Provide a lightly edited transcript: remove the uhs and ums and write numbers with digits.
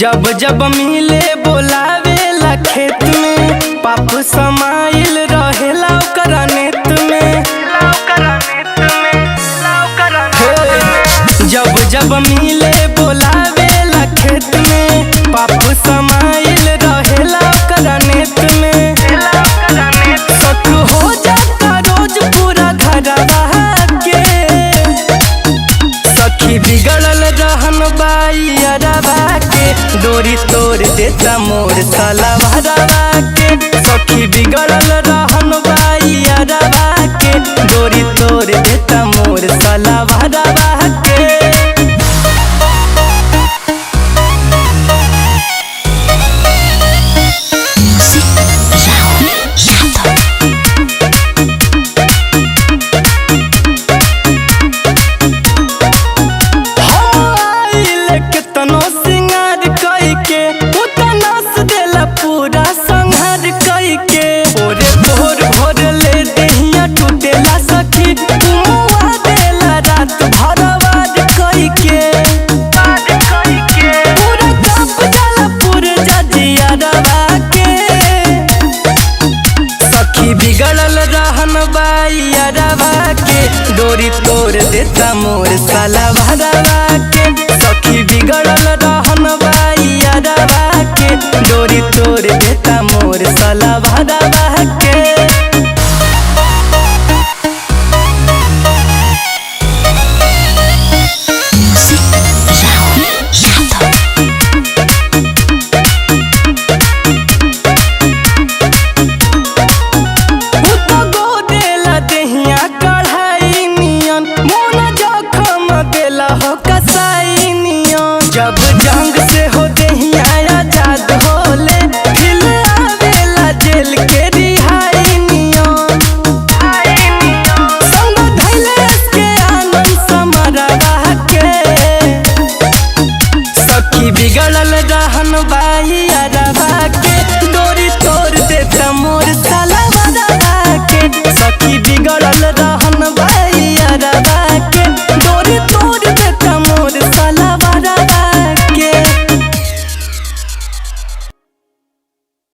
जब जब मिले बोलावेला खेत में, पाप समाइल रहेला ओकरा नेत में। जब जब मिले बोलावेला खेत में, पाप समाइल रहेला ओकरा नेत में। शक हो जाता रोज पूरा घरवा के, सखी बिगड़ल रहन बाई अरबा के, डोरी तोड़ देता मोर सलवारवा के। सखी बिगड़ल रहन बाई अरबा के, डोरी तोड़ देता मोर सलवारवा के। पूरा संहार कई के ओरे भोर भोर ले देहिया टूटेला सखी, मुआ देला रात भरवार कई के। पूरा कांप जाला पुरजा जियरवा के, सखी बिगड़ल रहन बाई अरबा के, डोरी तोड़ देता मोर सलवारवा के। सखी बिगड़ल रहन बाई अरबा के, डोरी तोड़ देता मोर सलवारवा के। जब जंग से हो देहिया आजाद होले, फिर आवेला जेल के